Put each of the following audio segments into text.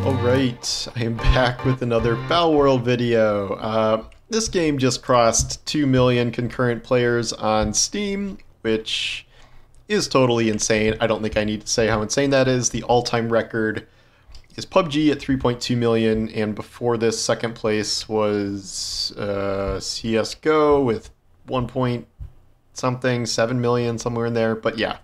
Alright, I am back with another Palworld video. This game just crossed 2 million concurrent players on Steam, which is totally insane. I don't think I need to say how insane that is. The all-time record is PUBG at 3.2 million, and before this, second place was CSGO with 1 point something, 7 million, somewhere in there. But yeah.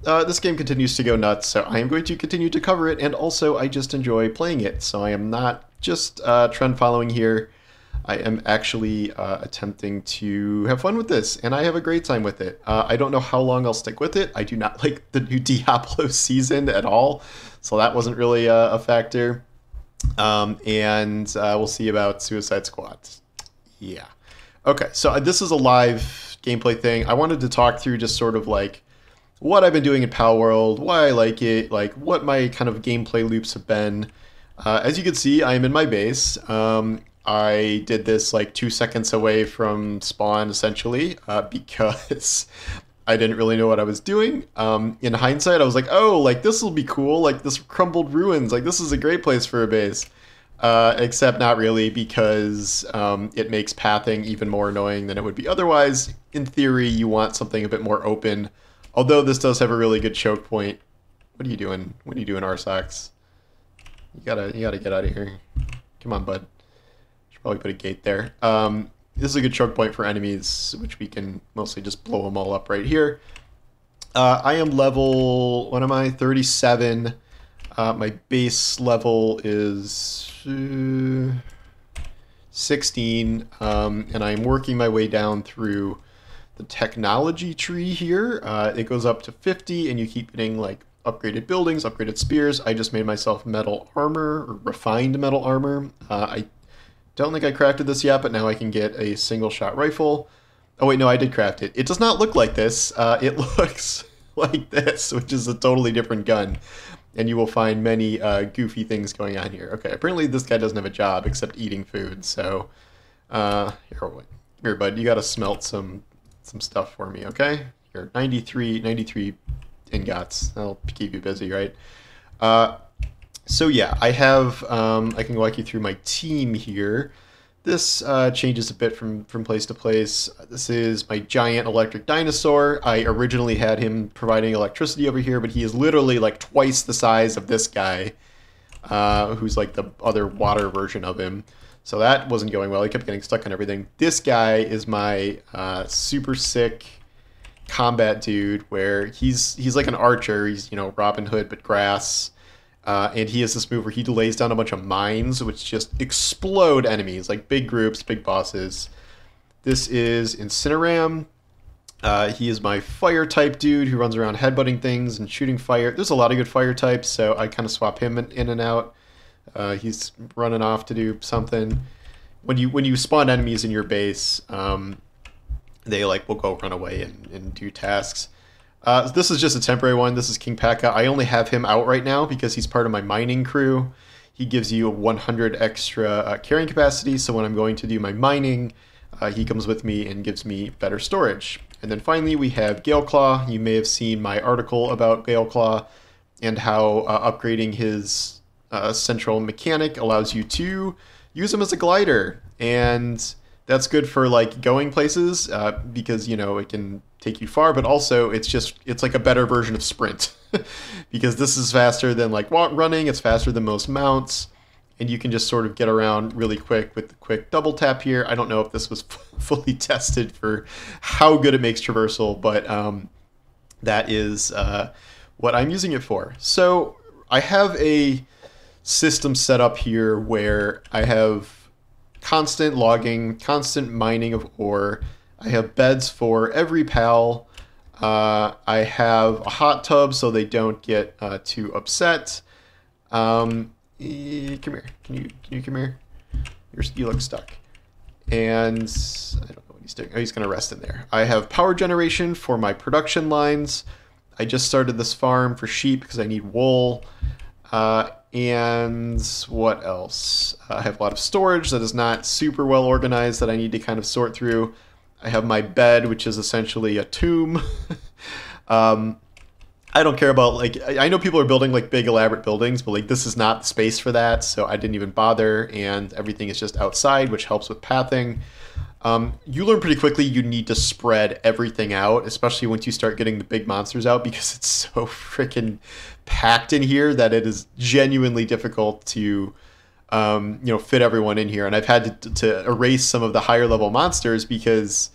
This game continues to go nuts, so I am going to continue to cover it, and also I just enjoy playing it, so I am not just trend following here. I am actually attempting to have fun with this, and I have a great time with it. I don't know how long I'll stick with it. I do not like the new Diablo season at all, so that wasn't really a factor. And we'll see about Suicide Squad. Yeah. Okay, so this is a live gameplay thing. I wanted to talk through just sort of like what I've been doing in Palworld, why I like it, like what my kind of gameplay loops have been. As you can see, I am in my base. I did this like 2 seconds away from spawn, essentially, because I didn't really know what I was doing. In hindsight, I was like, oh, like this will be cool, like this crumbled ruins, like this is a great place for a base. Except not really, because it makes pathing even more annoying than it would be otherwise. In theory, you want something a bit more open. Although this does have a really good choke point. What are you doing? What are you doing, Arsax? You gotta get out of here. Come on, bud. Should probably put a gate there. This is a good choke point for enemies, which we can mostly just blow them all up right here. I am level, what am I? 37. My base level is 16, and I'm working my way down through the technology tree here. It goes up to 50, and you keep getting like upgraded buildings, upgraded spears. I just made myself metal armor, or refined metal armor. I don't think I crafted this yet, but now I can get a single shot rifle. Oh wait, no, I did craft it. It does not look like this. It looks like this, which is a totally different gun. And you will find many goofy things going on here. Okay, apparently this guy doesn't have a job except eating food, so here, bud, you gotta smelt some stuff for me, okay? Here, 93 ingots. That'll keep you busy, right? So yeah, I have, I can walk you through my team here. This changes a bit from place to place. This is my giant electric dinosaur. I originally had him providing electricity over here, but he is literally like twice the size of this guy, who's like the other water version of him. So that wasn't going well. He kept getting stuck on everything. This guy is my super sick combat dude, where he's like an archer. He's, you know, Robin Hood but grass. And he has this move where he lays down a bunch of mines which just explode enemies, like big groups, big bosses. This is Incineram. He is my fire type dude who runs around headbutting things and shooting fire. There's a lot of good fire types, so I kind of swap him in and out. He's running off to do something. When you spawn enemies in your base, they like will go run away and do tasks. This is just a temporary one. This is King P.E.K.K.A. I only have him out right now because he's part of my mining crew. He gives you 100 extra carrying capacity, so when I'm going to do my mining, he comes with me and gives me better storage. And then finally we have Galeclaw. You may have seen my article about Galeclaw and how upgrading his central mechanic allows you to use him as a glider. And that's good for like going places because, you know, it can take you far, but also it's like a better version of sprint because this is faster than like running. It's faster than most mounts, and you can just sort of get around really quick with the quick double tap here. I don't know if this was fully tested for how good it makes traversal, but that is what I'm using it for. So I have a system set up here where I have constant logging, constant mining of ore. I have beds for every pal. I have a hot tub so they don't get too upset. Come here. Can you come here? You look stuck. And I don't know what he's doing. Oh, he's going to rest in there. I have power generation for my production lines. I just started this farm for sheep because I need wool. And what else? I have a lot of storage that is not super well organized that I need to kind of sort through. I have my bed, which is essentially a tomb. I don't care about, like, I know people are building like big elaborate buildings, but like this is not the space for that, so I didn't even bother, and everything is just outside, which helps with pathing. You learn pretty quickly you need to spread everything out, especially once you start getting the big monsters out, because it's so freaking packed in here that it is genuinely difficult to fit everyone in here. And I've had to erase some of the higher level monsters because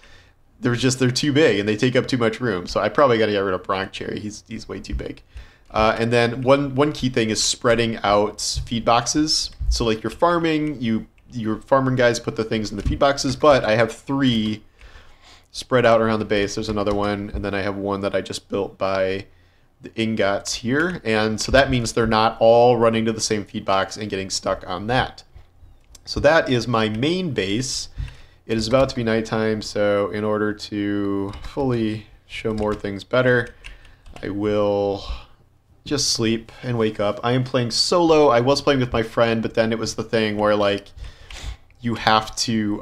they're too big and they take up too much room. So I probably got to get rid of Bronc Cherry. He's way too big. And then one key thing is spreading out feed boxes. So like you're farming, your farming guys put the things in the feed boxes, but I have 3 spread out around the base. There's another one, and then I have one that I just built by the ingots here. And so that means they're not all running to the same feed box and getting stuck on that. So that is my main base. It is about to be nighttime, so in order to fully show more things better, I will just sleep and wake up. I am playing solo. I was playing with my friend, but then it was the thing where like you have to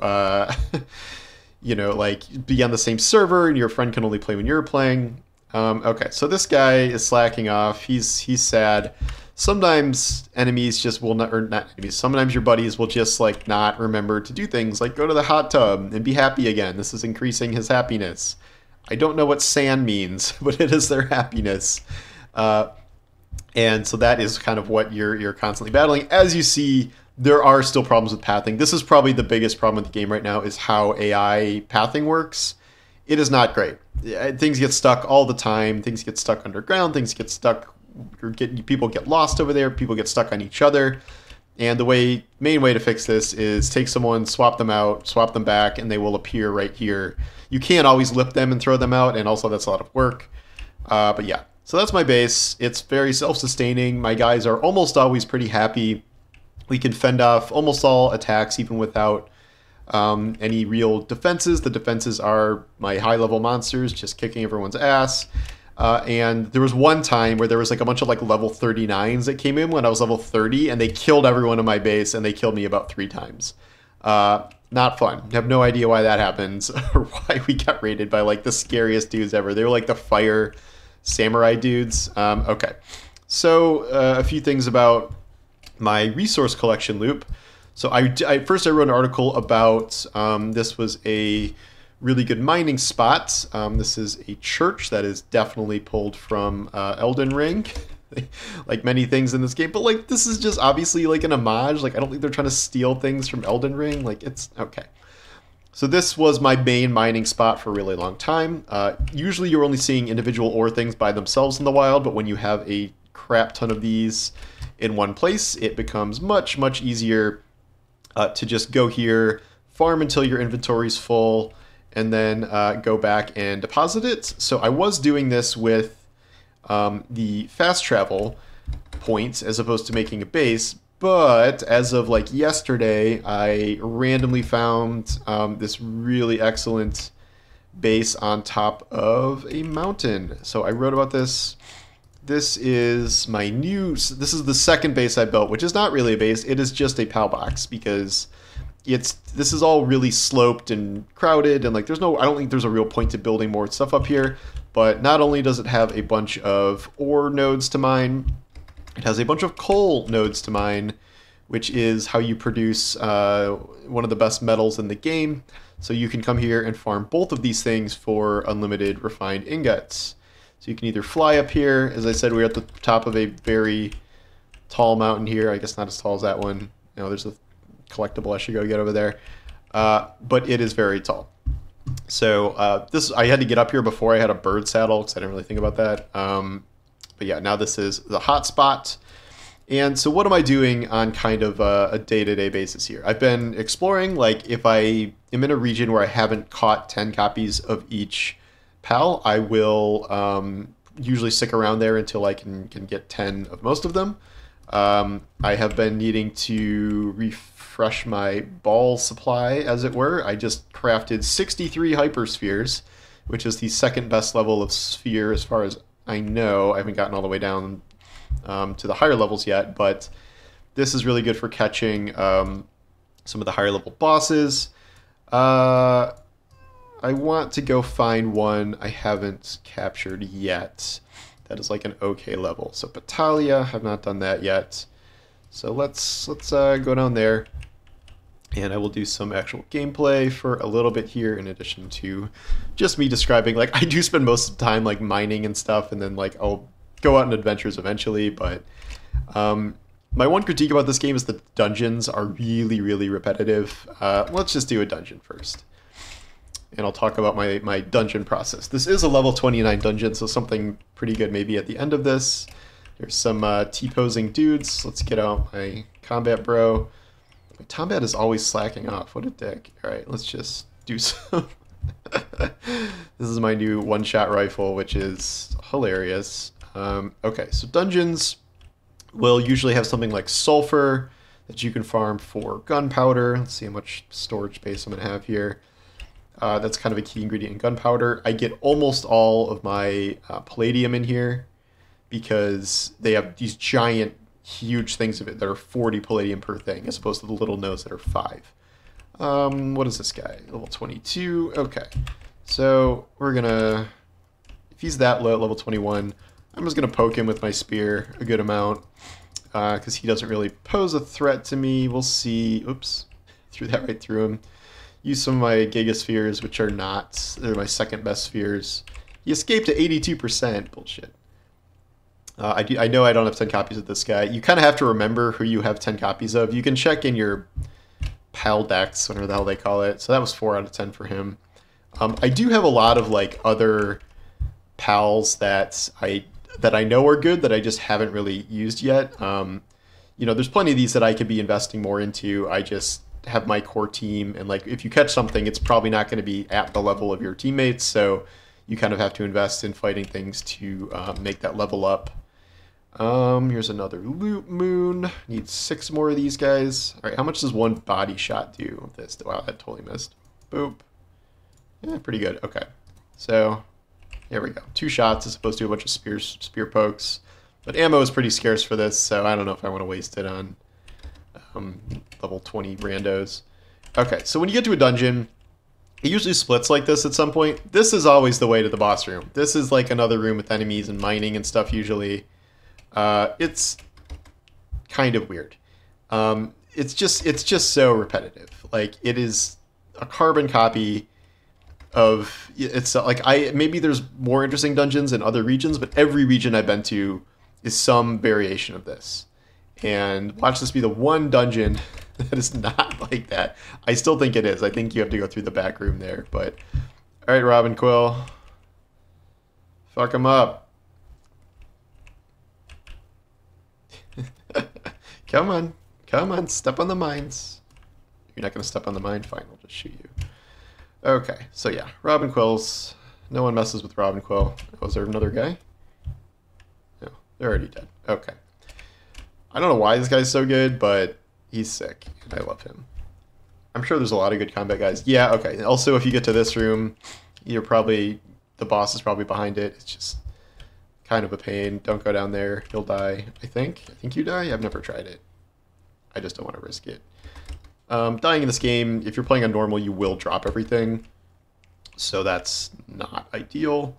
like be on the same server and your friend can only play when you're playing. Okay, so this guy is slacking off. He's sad. Sometimes enemies just will not, or not enemies, sometimes your buddies will just like not remember to do things like go to the hot tub and be happy again. This is increasing his happiness. I don't know what sand means, but it is their happiness. And so that is kind of what you're constantly battling. As you see, there are still problems with pathing. This is probably the biggest problem with the game right now, is how AI pathing works. It is not great. Things get stuck all the time. Things get stuck underground. Things get stuck. People get lost over there. People get stuck on each other. And the main way to fix this is take someone, swap them out, swap them back, and they will appear right here. You can't always lift them and throw them out, and also that's a lot of work. But yeah, so that's my base. It's very self-sustaining. My guys are almost always pretty happy. We can fend off almost all attacks even without any real defenses. The defenses are my high-level monsters just kicking everyone's ass. And there was one time where there was like a bunch of like level 39s that came in when I was level 30, and they killed everyone in my base, and they killed me about 3 times. Not fun. I have no idea why that happens or why we got raided by like the scariest dudes ever. They were like the fire samurai dudes. Okay, so a few things about my resource collection loop. So first I wrote an article about this was a really good mining spot. This is a church that is definitely pulled from Elden Ring, like many things in this game. But like this is just obviously like an homage. Like I don't think they're trying to steal things from Elden Ring. Like it's okay. So this was my main mining spot for a really long time. Usually you're only seeing individual ore things by themselves in the wild, but when you have a crap ton of these in one place, it becomes much, much easier to just go here, farm until your inventory's full, and then go back and deposit it. So I was doing this with the fast travel points as opposed to making a base, but as of like yesterday, I randomly found this really excellent base on top of a mountain. So I wrote about this. This is this is the second base I built, which is not really a base. It is just a PAL box because this is all really sloped and crowded, and like I don't think there's a real point to building more stuff up here. But not only does it have a bunch of ore nodes to mine, it has a bunch of coal nodes to mine, which is how you produce one of the best metals in the game. So you can come here and farm both of these things for unlimited refined ingots. So you can either fly up here. As I said, we're at the top of a very tall mountain here. I guess not as tall as that one. You know, there's a collectible I should go get over there. But it is very tall. So I had to get up here before I had a bird saddle because I didn't really think about that. But yeah, now this is the hot spot. And so what am I doing on kind of a day-to-day basis here? I've been exploring, like if I am in a region where I haven't caught 10 copies of each PAL, I will usually stick around there until I can get 10 of most of them. I have been needing to refresh my ball supply, as it were. I just crafted 63 hyperspheres, which is the second best level of sphere as far as I know. I haven't gotten all the way down to the higher levels yet, but this is really good for catching some of the higher level bosses. I want to go find one I haven't captured yet That is like an okay level. So Battaglia, have not done that yet. So let's go down there, and I will do some actual gameplay for a little bit here, in addition to just me describing. Like, I do spend most of the time like mining and stuff, and then like I'll go out on adventures eventually. But my one critique about this game is that dungeons are really, really repetitive. Let's just do a dungeon first, and I'll talk about my dungeon process. This is a level 29 dungeon, so something pretty good maybe at the end of this. There's some T-posing dudes. Let's get out my combat bro. My combat is always slacking off. What a dick. Alright, let's just do some... This is my new one-shot rifle, which is hilarious. Okay, so dungeons will usually have something like sulfur that you can farm for gunpowder. Let's see how much storage space I'm going to have here. That's kind of a key ingredient in gunpowder. I get almost all of my palladium in here, because they have these giant, huge things of it that are 40 palladium per thing, as opposed to the little nodes that are 5. What is this guy? Level 22. Okay. So we're gonna, if he's that low, level 21, I'm just gonna poke him with my spear a good amount, because he doesn't really pose a threat to me. We'll see. Oops. Threw that right through him. Use some of my Gigaspheres, which are not, they're my second best spheres. He escaped to 82%. Bullshit. I know I don't have 10 copies of this guy. You kind of have to remember who you have 10 copies of. You can check in your PAL decks, whatever the hell they call it. So that was 4 out of 10 for him. I do have a lot of like other PALs that I know are good that I just haven't really used yet. You know, there's plenty of these that I could be investing more into. I just have my core team, and like if you catch something, it's probably not going to be at the level of your teammates. So you kind of have to invest in fighting things to make that level up. Here's another loot moon. Need 6 more of these guys. All right, how much does one body shot do with this? Wow, that totally missed. Boop. Yeah, pretty good. Okay, so there we go. 2 shots as opposed to a bunch of spear pokes. But ammo is pretty scarce for this, so I don't know if I want to waste it on level 20 randos. Okay, so when you get to a dungeon, it usually splits like this at some point. This is always the way to the boss room. This is like another room with enemies and mining and stuff usually. It's kind of weird. It's just so repetitive. Like, it is a carbon copy of, it's like, maybe there's more interesting dungeons in other regions, but every region I've been to is some variation of this. And watch this be the one dungeon that is not like that. I still think it is. I think you have to go through the back room there, but all right, Robin Quill, fuck him up. Come on, step on the mines. You're not going to step on the mine? Fine, I'll just shoot you. Okay, so yeah, Robin Quills. No one messes with Robin Quill. Was there another guy? No, they're already dead. Okay. I don't know why this guy's so good, but he's sick, and I love him. I'm sure there's a lot of good combat guys. Yeah, okay. Also, if you get to this room, the boss is probably behind it. It's just kind of a pain. Don't go down there. You'll die, I think. I think you die? I've never tried it. I just don't want to risk it. Dying in this game, if you're playing on normal, you will drop everything. So that's not ideal.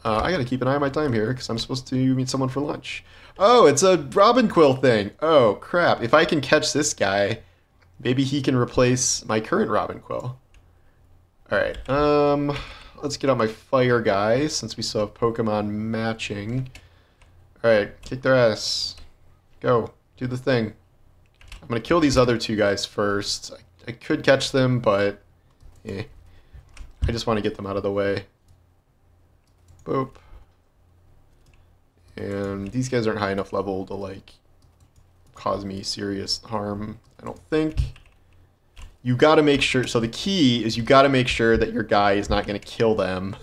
I gotta keep an eye on my time here, because I'm supposed to meet someone for lunch. Oh, it's a Robin Quill thing. Oh, crap. If I can catch this guy, maybe he can replace my current Robin Quill. Alright, let's get out my fire guy, since we still have Pokemon matching. Alright, kick their ass. Go, do the thing. I'm gonna kill these other 2 guys first. I could catch them, but I just want to get them out of the way. Boop. And these guys aren't high enough level to like cause me serious harm, I don't think. You gotta make sure, so the key is you gotta make sure that your guy is not gonna kill them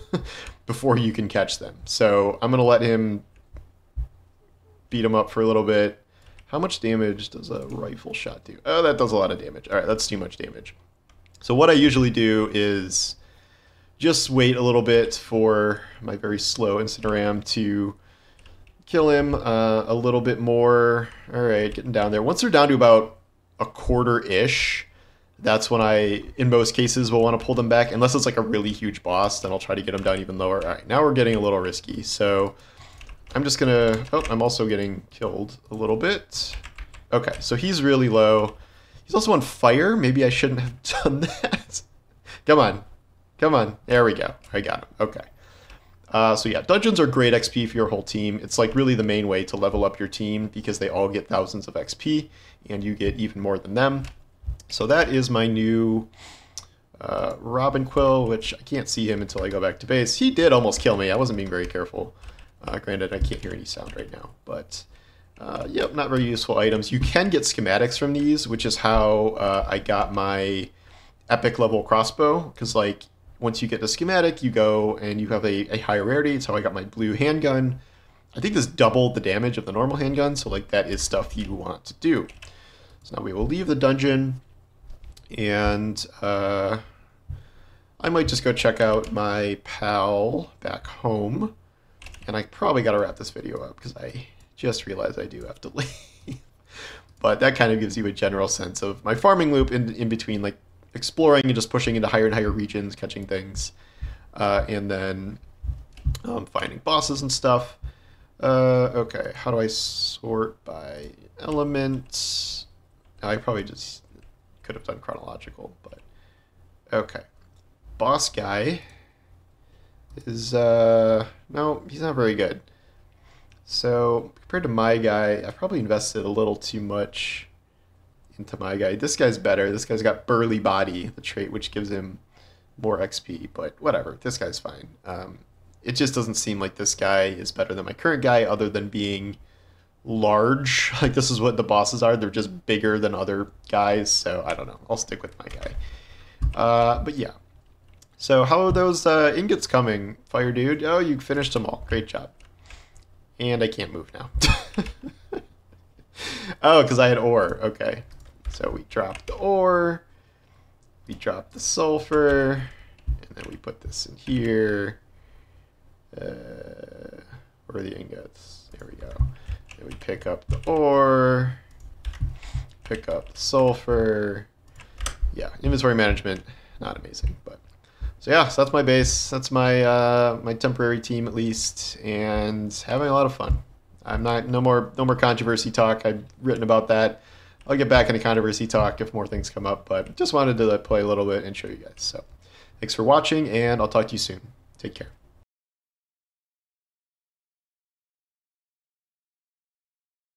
before you can catch them. So I'm gonna let him beat him up for a little bit. How much damage does a rifle shot do? Oh, that does a lot of damage. Alright, that's too much damage. So what I usually do is just wait a little bit for my very slow Incineram to kill him a little bit more. Alright, getting down there. Once they're down to about a quarter-ish, that's when I, in most cases, will want to pull them back. Unless it's like a really huge boss, then I'll try to get them down even lower. Alright, now we're getting a little risky. So I'm just gonna... Oh, I'm also getting killed a little bit. Okay, so he's really low. He's also on fire. Maybe I shouldn't have done that. Come on. Come on. There we go. I got him. Okay. So yeah, dungeons are great XP for your whole team. It's like really the main way to level up your team because they all get thousands of XP and you get even more than them. So that is my new Robin Quill, which I can't see him until I go back to base. He did almost kill me. I wasn't being very careful. Granted, I can't hear any sound right now, but yep, not very useful items. You can get schematics from these, which is how I got my epic level crossbow, because like once you get the schematic, you go and you have a higher rarity. It's how I got my blue handgun. I think this doubled the damage of the normal handgun, so like that is stuff you want to do. So now we will leave the dungeon, and I might just go check out my pal back home. And I probably got to wrap this video up because I just realized I do have to leave. But that kind of gives you a general sense of my farming loop in between like exploring and just pushing into higher and higher regions, catching things, and then finding bosses and stuff. Okay, how do I sort by elements? I probably just could have done chronological, but okay. Boss guy is, no, he's not very good. So compared to my guy, I probably invested a little too much into my guy. This guy's better. This guy's got burly body, the trait which gives him more XP, but whatever. This guy's fine. It just doesn't seem like this guy is better than my current guy other than being large. Like this is what the bosses are. They're just bigger than other guys, so I don't know. I'll stick with my guy. But yeah. So how are those ingots coming, Fire Dude? Oh, you finished them all. Great job. And I can't move now. Oh, because I had ore. Okay. So we dropped the ore, we dropped the sulfur, and then we put this in here. Where are the ingots? There we go. Then we pick up the ore, pick up the sulfur. Yeah, inventory management, not amazing, but so yeah, so that's my base. That's my my temporary team at least, and having a lot of fun. I'm not no more controversy talk. I've written about that. I'll get back into controversy talk if more things come up, but just wanted to play a little bit and show you guys. So thanks for watching, and I'll talk to you soon. Take care.